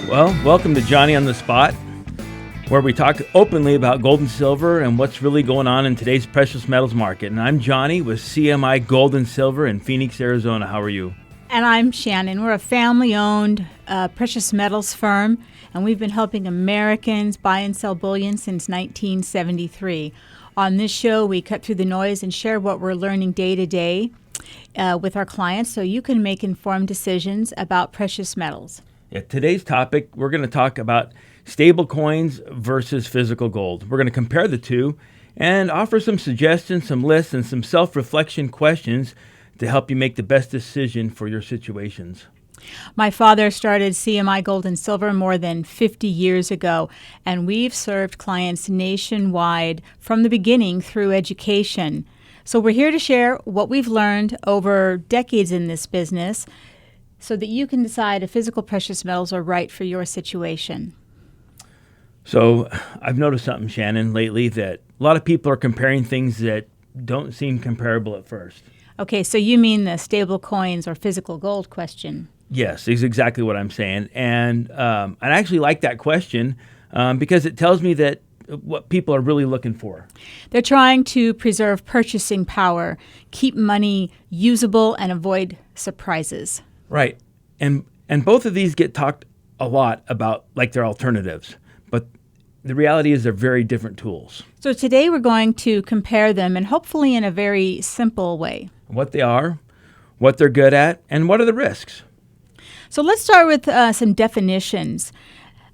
Well, welcome to Johnny on the Spot, where we talk openly about gold and silver and what's really going on in today's precious metals market. And I'm Johnny with CMI Gold and Silver in Phoenix, Arizona. How are you? And I'm Shannon. We're a family-owned precious metals firm, and we've been helping Americans buy and sell bullion since 1973. On this show, we cut through the noise and share what we're learning day to day with our clients so you can make informed decisions about precious metals. Yeah, today's topic, we're going to talk about stablecoins versus physical gold. We're going to compare the two and offer some suggestions, some lists, and some self-reflection questions to help you make the best decision for your situations. My father started CMI Gold and Silver more than 50 years ago, and we've served clients nationwide from the beginning through education. So we're here to share what we've learned over decades in this business so that you can decide if physical precious metals are right for your situation. So I've noticed something, Shannon, lately that a lot of people are comparing things that don't seem comparable at first. Okay, so you mean the stable coins or physical gold question? Yes, is exactly what I'm saying. And I actually like that question because it tells me that what people are really looking for. They're trying to preserve purchasing power, keep money usable, and avoid surprises. Right. And both of these get talked a lot about like they're alternatives. But the reality is they're very different tools. So today we're going to compare them, and hopefully in a very simple way. What they are, what they're good at, and what are the risks. So let's start with some definitions.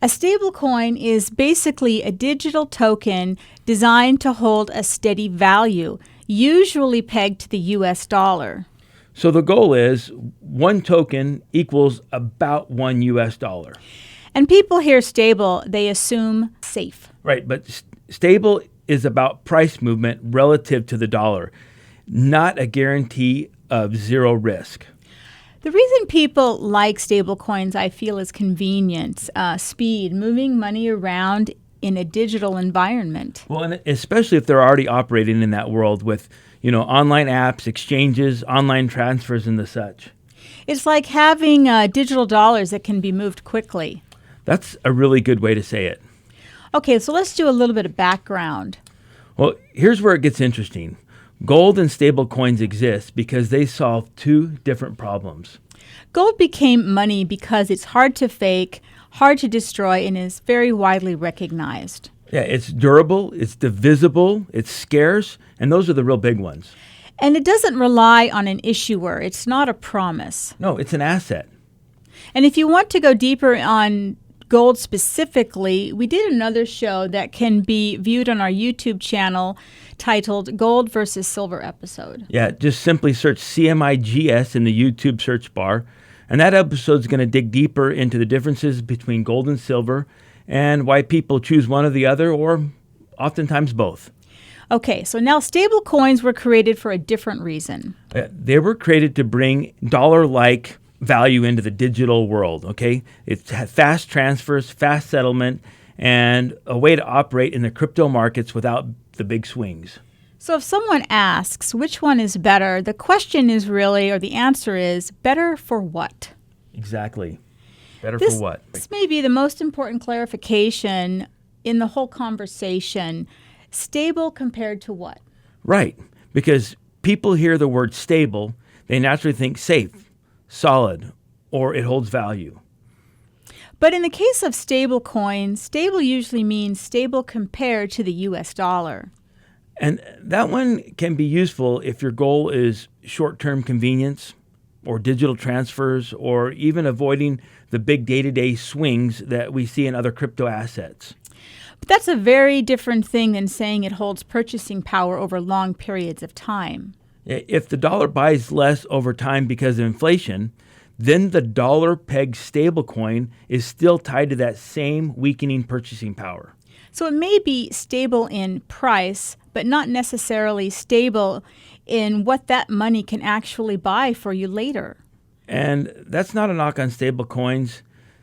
A stablecoin is basically a digital token designed to hold a steady value, usually pegged to the US dollar. So the goal is one token equals about $1 US. And people hear stable, they assume safe. Right, but stable is about price movement relative to the dollar, not a guarantee of zero risk. The reason people like stablecoins, I feel, is convenience, speed, moving money around in a digital environment. Well, and especially if they're already operating in that world with, online apps, exchanges, online transfers, and the such. It's like having digital dollars that can be moved quickly. That's a really good way to say it. Okay, so let's do a little bit of background. Well, here's where it gets interesting. Gold and stable coins exist because they solve two different problems. Gold became money because it's hard to fake, hard to destroy, and is very widely recognized. Yeah, it's durable, it's divisible, it's scarce, and those are the real big ones. And it doesn't rely on an issuer. It's not a promise. No, it's an asset. And if you want to go deeper on gold specifically, we did another show that can be viewed on our YouTube channel titled Gold versus Silver episode. Yeah, just simply search CMIGS in the YouTube search bar, and that episode is going to dig deeper into the differences between gold and silver and why people choose one or the other, or oftentimes both. Okay, so now stable coins were created for a different reason. They were created to bring dollar-like value into the digital world, okay? It's fast transfers, fast settlement, and a way to operate in the crypto markets without the big swings. So if someone asks which one is better, the question is really, or the answer is, better for what? Exactly. Better for what? This may be the most important clarification in the whole conversation. Stable compared to what? Right, because people hear the word stable, they naturally think safe, solid, or it holds value. But in the case of stable coins, stable usually means stable compared to the US dollar. And that one can be useful if your goal is short-term convenience or digital transfers or even avoiding the big day-to-day swings that we see in other crypto assets. But that's a very different thing than saying it holds purchasing power over long periods of time. If the dollar buys less over time because of inflation, then the dollar-pegged stablecoin is still tied to that same weakening purchasing power. So it may be stable in price, but not necessarily stable in what that money can actually buy for you later. And that's not a knock on stablecoins.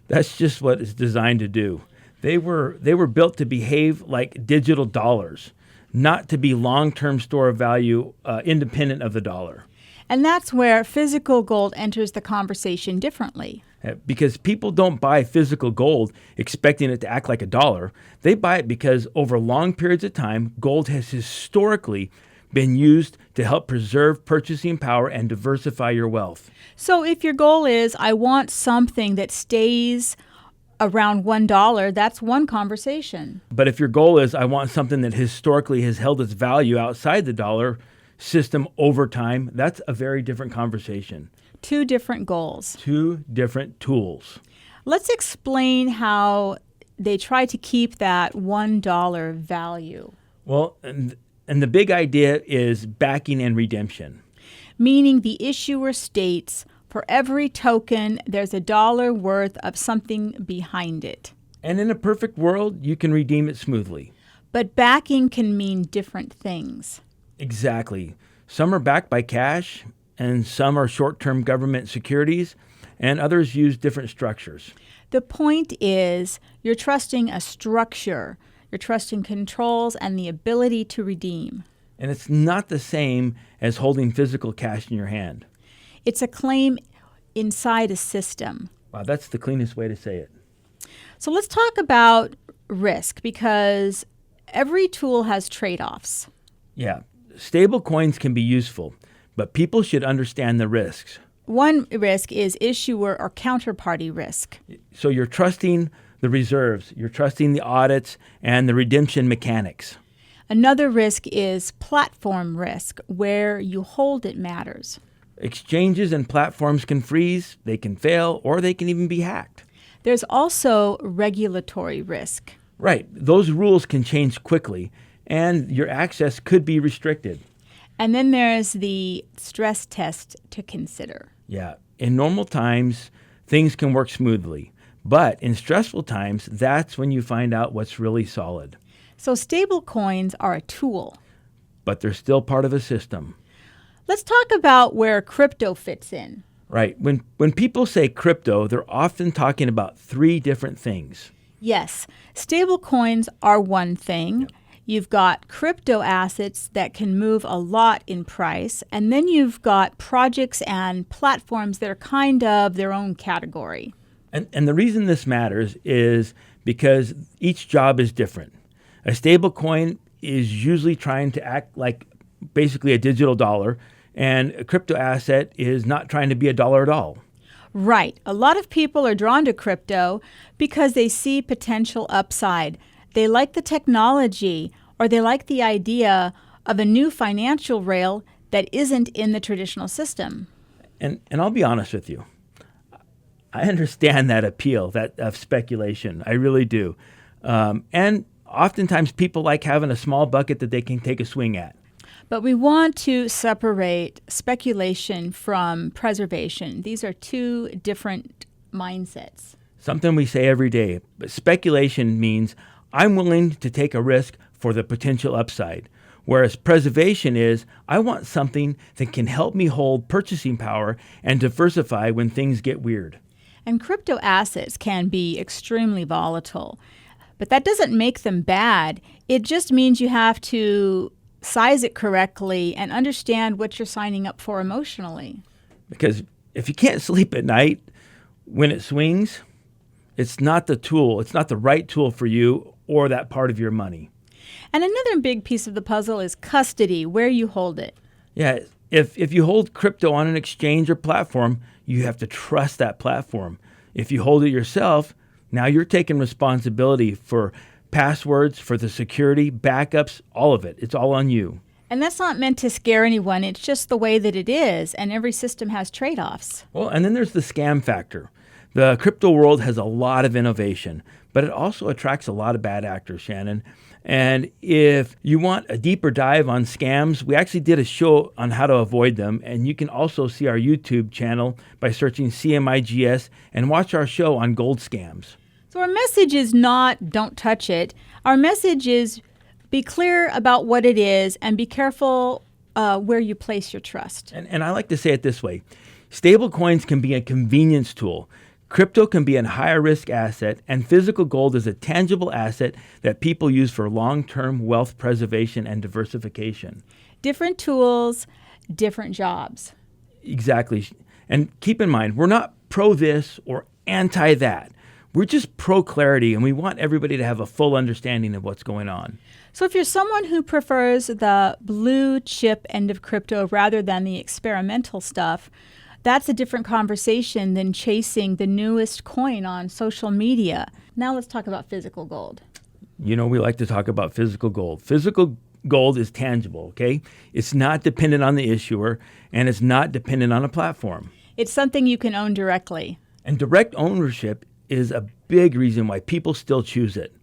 That's just what it's designed to do. They were built to behave like digital dollars, not to be long-term store of value independent of the dollar. And that's where physical gold enters the conversation differently. Because people don't buy physical gold expecting it to act like a dollar. They buy it because over long periods of time, gold has historically been used to help preserve purchasing power and diversify your wealth. So if your goal is, I want something that stays around $1, that's one conversation. But if your goal is, I want something that historically has held its value outside the dollar system over time, that's a very different conversation. Two different goals. Two different tools. Let's explain how they try to keep that $1 value. Well, and the big idea is backing and redemption. Meaning the issuer states for every token, there's $1 worth of something behind it. And in a perfect world, you can redeem it smoothly. But backing can mean different things. Exactly. Some are backed by cash, and some are short-term government securities, and others use different structures. The point is, you're trusting a structure. You're trusting controls and the ability to redeem. And it's not the same as holding physical cash in your hand. It's a claim inside a system. Wow, that's the cleanest way to say it. So let's talk about risk, because every tool has trade-offs. Yeah, stable coins can be useful, but people should understand the risks. One risk is issuer or counterparty risk. So you're trusting the reserves, you're trusting the audits, and the redemption mechanics. Another risk is platform risk, where you hold it matters. Exchanges and platforms can freeze, they can fail, or they can even be hacked. There's also regulatory risk. Right. Those rules can change quickly, and your access could be restricted. And then there's the stress test to consider. Yeah. In normal times, things can work smoothly. But in stressful times, that's when you find out what's really solid. So stable coins are a tool. But they're still part of a system. Let's talk about where crypto fits in. Right. When people say crypto, they're often talking about three different things. Yes, stable coins are one thing. Yep. You've got crypto assets that can move a lot in price, and then you've got projects and platforms that are kind of their own category. And the reason this matters is because each job is different. A stable coin is usually trying to act like basically a digital dollar, and a crypto asset is not trying to be a dollar at all. Right. A lot of people are drawn to crypto because they see potential upside. They like the technology, or they like the idea of a new financial rail that isn't in the traditional system. And I'll be honest with you. I understand that appeal, that of speculation. I really do. And oftentimes people like having a small bucket that they can take a swing at. But we want to separate speculation from preservation. These are two different mindsets. Something we say every day. But speculation means I'm willing to take a risk for the potential upside. Whereas preservation is, I want something that can help me hold purchasing power and diversify when things get weird. And crypto assets can be extremely volatile. But that doesn't make them bad. It just means you have to size it correctly and understand what you're signing up for emotionally. Because if you can't sleep at night when it swings, it's not the tool. It's not the right tool for you or that part of your money. And another big piece of the puzzle is custody, where you hold it. Yeah, if you hold crypto on an exchange or platform, you have to trust that platform. If you hold it yourself, now you're taking responsibility for passwords, for the security, backups, all of it. It's all on you. And that's not meant to scare anyone. It's just the way that it is, and every system has trade-offs. Well, and then there's the scam factor. The crypto world has a lot of innovation, but it also attracts a lot of bad actors, Shannon. And if you want a deeper dive on scams, we actually did a show on how to avoid them. And you can also see our YouTube channel by searching CMIGS and watch our show on gold scams. So our message is not don't touch it. Our message is be clear about what it is and be careful where you place your trust. And I like to say it this way. Stable coins can be a convenience tool. Crypto can be a higher risk asset, and physical gold is a tangible asset that people use for long-term wealth preservation and diversification. Different tools, different jobs. Exactly. And keep in mind, we're not pro this or anti that. We're just pro clarity, and we want everybody to have a full understanding of what's going on. So if you're someone who prefers the blue chip end of crypto rather than the experimental stuff, that's a different conversation than chasing the newest coin on social media. Now let's talk about physical gold. You know, we like to talk about physical gold. Physical gold is tangible, okay? It's not dependent on the issuer, and it's not dependent on a platform. It's something you can own directly. And direct ownership is a big reason why people still choose it.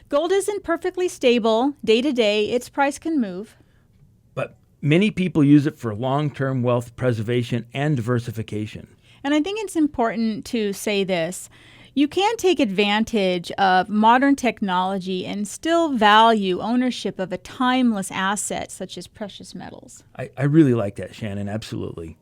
Gold isn't perfectly stable. Day to day, its price can move. But many people use it for long-term wealth preservation and diversification. And I think it's important to say this. You can take advantage of modern technology and still value ownership of a timeless asset such as precious metals. I really like that, Shannon, absolutely.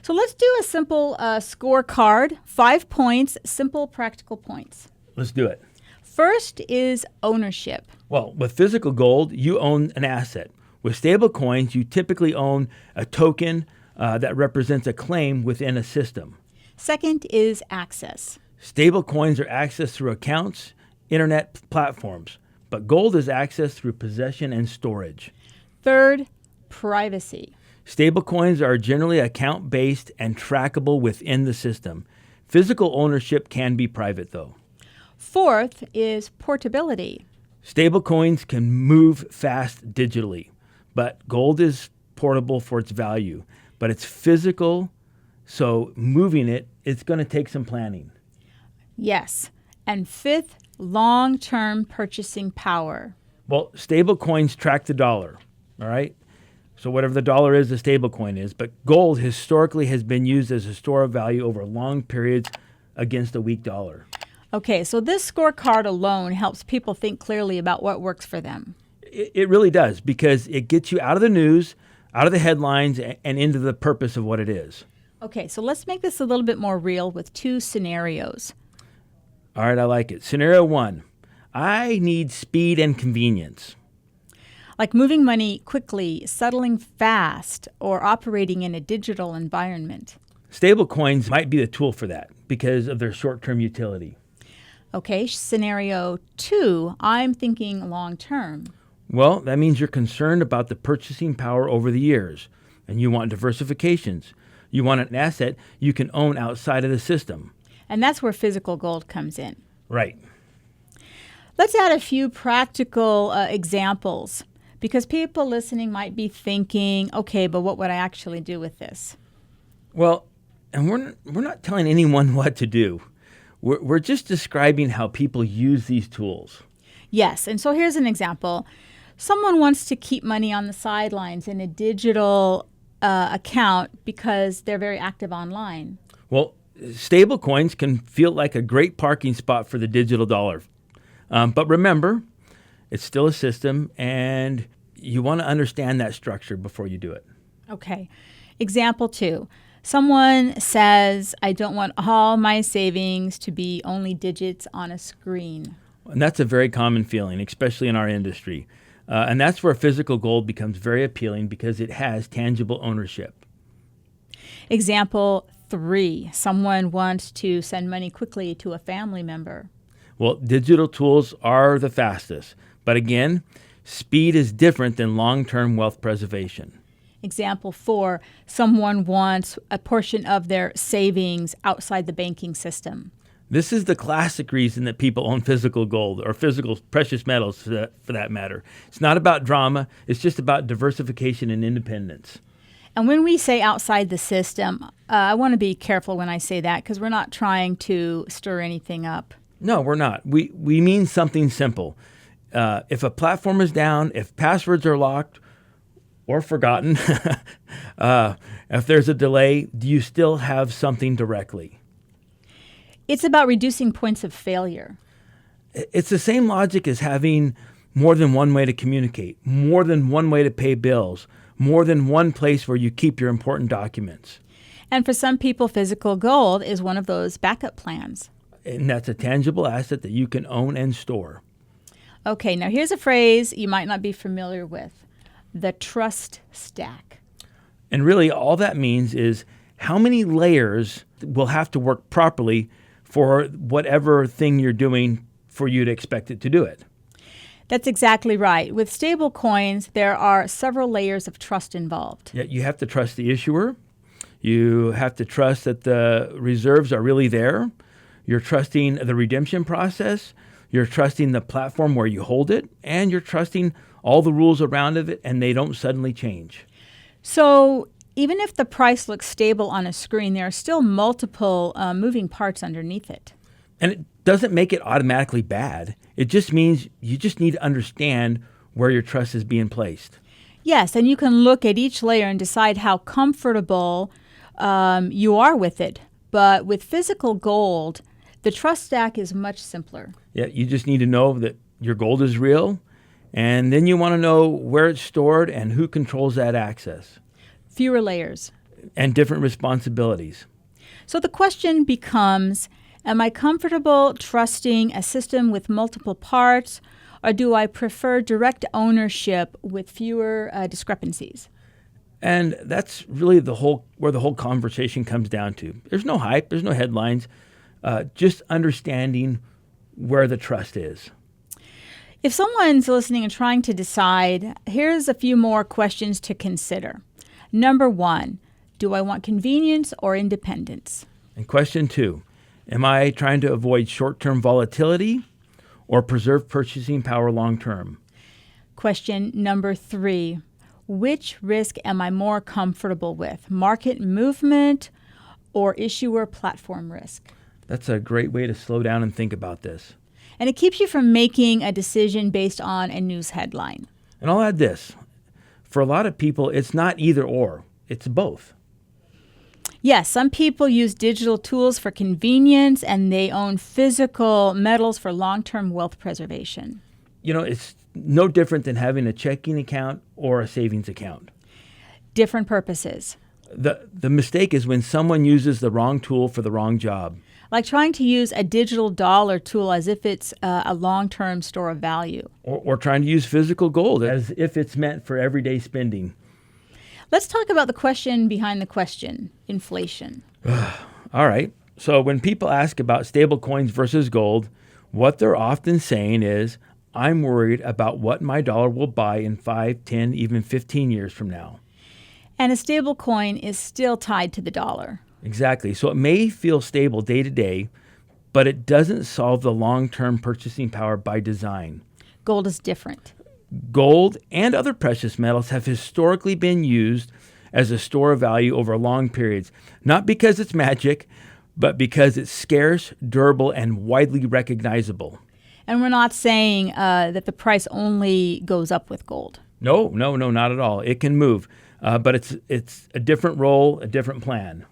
So let's do a simple scorecard. 5 points, simple, practical points. Let's do it. First is ownership. Well, with physical gold, you own an asset. With stablecoins, you typically own a token that represents a claim within a system. Second is access. Stablecoins are accessed through accounts, internet platforms, but gold is accessed through possession and storage. Third, privacy. Stablecoins are generally account-based and trackable within the system. Physical ownership can be private, though. Fourth is portability. Stablecoins can move fast digitally, but gold is portable for its value. But it's physical, so moving it's going to take some planning. Yes. And fifth, long-term purchasing power. Well, stablecoins track the dollar, all right? So whatever the dollar is, the stablecoin is. But gold historically has been used as a store of value over long periods against a weak dollar. Okay, so this scorecard alone helps people think clearly about what works for them. It really does, because it gets you out of the news, out of the headlines, and into the purpose of what it is. Okay, so let's make this a little bit more real with 2 scenarios. All right, I like it. Scenario 1, I need speed and convenience. Like moving money quickly, settling fast, or operating in a digital environment. Stablecoins might be the tool for that because of their short-term utility. Okay, scenario 2, I'm thinking long term. Well, that means you're concerned about the purchasing power over the years, and you want diversifications. You want an asset you can own outside of the system. And that's where physical gold comes in. Right. Let's add a few practical examples, because people listening might be thinking, okay, but what would I actually do with this? Well, and we're not telling anyone what to do. We're just describing how people use these tools. Yes, and so here's an example. Someone wants to keep money on the sidelines in a digital account because they're very active online. Well, stablecoins can feel like a great parking spot for the digital dollar. But remember, it's still a system, and you want to understand that structure before you do it. Okay. Example 2. Someone says, I don't want all my savings to be only digits on a screen. And that's a very common feeling, especially in our industry. And that's where physical gold becomes very appealing because it has tangible ownership. Example 3. Someone wants to send money quickly to a family member. Well, digital tools are the fastest. But again, speed is different than long-term wealth preservation. Example 4. Someone wants a portion of their savings outside the banking system. This is the classic reason that people own physical gold or physical precious metals for that matter. It's not about drama. It's just about diversification and independence. And when we say outside the system, I want to be careful when I say that because we're not trying to stir anything up. No, we're not. We mean something simple. If a platform is down, if passwords are locked or forgotten, if there's a delay, do you still have something directly? It's about reducing points of failure. It's the same logic as having more than one way to communicate, more than one way to pay bills, more than one place where you keep your important documents. And for some people, physical gold is one of those backup plans. And that's a tangible asset that you can own and store. Okay, now here's a phrase you might not be familiar with, the trust stack. And really all that means is how many layers will have to work properly for whatever thing you're doing for you to expect it to do it. That's exactly right. With stablecoins, there are several layers of trust involved. Yeah, you have to trust the issuer. You have to trust that the reserves are really there. You're trusting the redemption process. You're trusting the platform where you hold it. And you're trusting all the rules around it, and they don't suddenly change. So even if the price looks stable on a screen, there are still multiple moving parts underneath it. And it doesn't make it automatically bad. It just means you just need to understand where your trust is being placed. Yes, and you can look at each layer and decide how comfortable you are with it. But with physical gold, the trust stack is much simpler. Yeah, you just need to know that your gold is real, and then you want to know where it's stored and who controls that access. Fewer layers. And different responsibilities. So the question becomes, am I comfortable trusting a system with multiple parts, or do I prefer direct ownership with fewer discrepancies? And that's really where the whole conversation comes down to. There's no hype, there's no headlines, just understanding where the trust is. If someone's listening and trying to decide, here's a few more questions to consider. Number 1, do I want convenience or independence? And question 2, am I trying to avoid short-term volatility or preserve purchasing power long-term? Question number 3, which risk am I more comfortable with, market movement or issuer platform risk? That's a great way to slow down and think about this. And it keeps you from making a decision based on a news headline. And I'll add this. For a lot of people, it's not either or. It's both. Yes, some people use digital tools for convenience, and they own physical metals for long-term wealth preservation. You know, it's no different than having a checking account or a savings account. Different purposes. The mistake is when someone uses the wrong tool for the wrong job. Like trying to use a digital dollar tool as if it's a long-term store of value. Or trying to use physical gold as if it's meant for everyday spending. Let's talk about the question behind the question, inflation. All right. So when people ask about stablecoins versus gold, what they're often saying is, I'm worried about what my dollar will buy in 5, 10, even 15 years from now. And a stablecoin is still tied to the dollar. Exactly. So it may feel stable day to day, but it doesn't solve the long-term purchasing power by design. Gold is different. Gold and other precious metals have historically been used as a store of value over long periods, not because it's magic, but because it's scarce, durable, and widely recognizable. And we're not saying that the price only goes up with gold. No, not at all. It can move, but it's a different role, a different plan.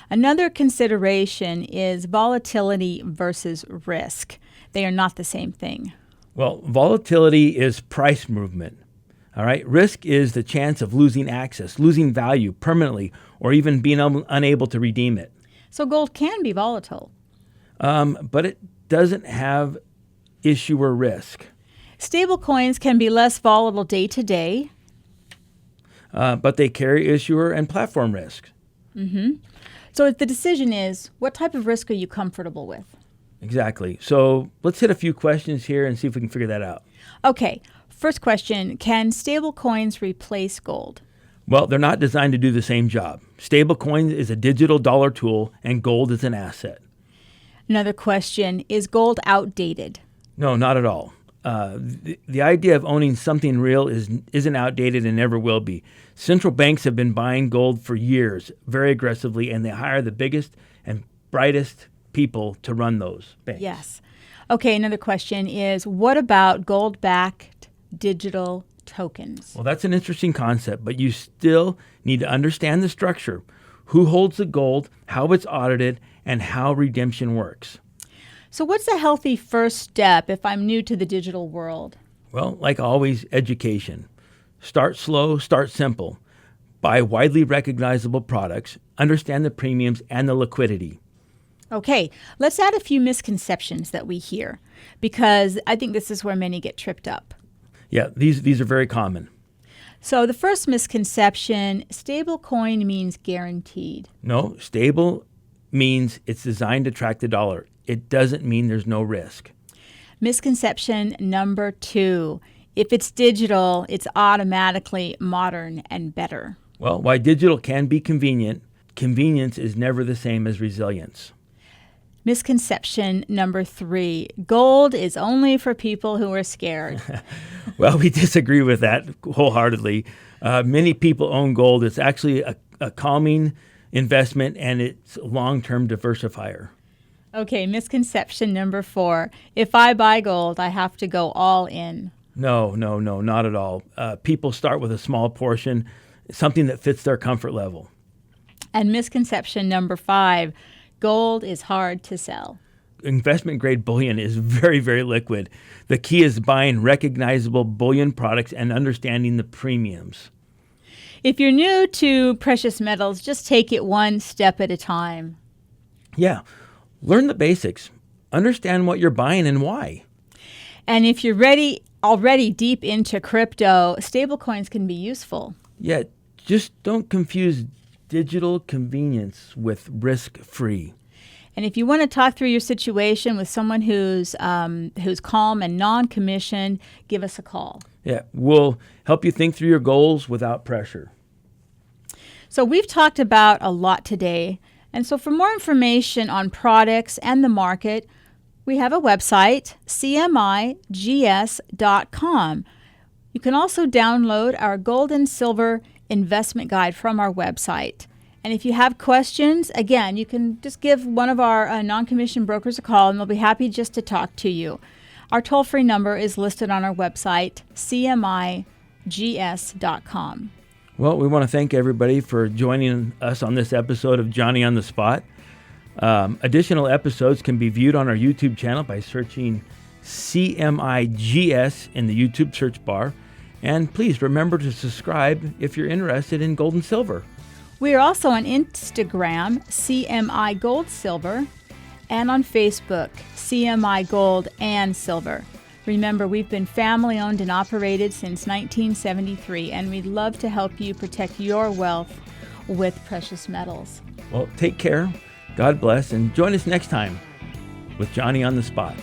Another consideration is volatility versus risk. They are not the same thing. Well, volatility is price movement. All right. Risk is the chance of losing access, losing value permanently, or even being unable to redeem it. So gold can be volatile. But it doesn't have issuer risk. Stablecoins can be less volatile day to day. But they carry issuer and platform risk. Mm-hmm. So the decision is, what type of risk are you comfortable with? Exactly. So let's hit a few questions here and see if we can figure that out. Okay. First question, can stablecoins replace gold? Well, they're not designed to do the same job. Stablecoin is a digital dollar tool and gold is an asset. Another question, is gold outdated? No, not at all. The idea of owning something real isn't outdated and never will be. Central banks have been buying gold for years very aggressively, and they hire the biggest and brightest people to run those banks. Yes. Okay, another question is, what about gold-backed digital tokens? Well, that's an interesting concept, but you still need to understand the structure, who holds the gold, how it's audited, and how redemption works. So what's a healthy first step if I'm new to the digital world? Well, like always, education. Start slow, start simple. Buy widely recognizable products, understand the premiums and the liquidity. Okay, let's add a few misconceptions that we hear, because I think this is where many get tripped up. Yeah, these are very common. So the first misconception, stablecoin means guaranteed. No, stable means it's designed to track the dollar. It doesn't mean there's no risk. Misconception number 2, if it's digital, it's automatically modern and better. Well, while digital can be convenient, convenience is never the same as resilience. Misconception number 3, gold is only for people who are scared. Well, we disagree with that wholeheartedly. Many people own gold. It's actually a calming investment, and it's a long-term diversifier. Okay, misconception number 4, if I buy gold, I have to go all in. No, not at all. People start with a small portion, something that fits their comfort level. And misconception number 5, gold is hard to sell. Investment-grade bullion is very, very liquid. The key is buying recognizable bullion products and understanding the premiums. If you're new to precious metals, just take it one step at a time. Yeah, learn the basics. Understand what you're buying and why. And if you're already deep into crypto, stablecoins can be useful. Yeah, just don't confuse digital convenience with risk-free. And if you want to talk through your situation with someone who's calm and non-commissioned, give us a call. Yeah, we'll help you think through your goals without pressure. So we've talked about a lot today. And so for more information on products and the market, we have a website, cmigs.com. You can also download our gold and silver investment guide from our website. And if you have questions, again, you can just give one of our non-commissioned brokers a call, and they'll be happy just to talk to you. Our toll-free number is listed on our website, cmigs.com. Well, we want to thank everybody for joining us on this episode of Johnny on the Spot. Additional episodes can be viewed on our YouTube channel by searching CMIGS in the YouTube search bar. And please remember to subscribe if you're interested in gold and silver. We are also on Instagram, CMI Gold Silver, and on Facebook, CMI Gold and Silver. Remember, we've been family owned and operated since 1973, and we'd love to help you protect your wealth with precious metals. Well, take care, God bless, and join us next time with Johnny on the Spot.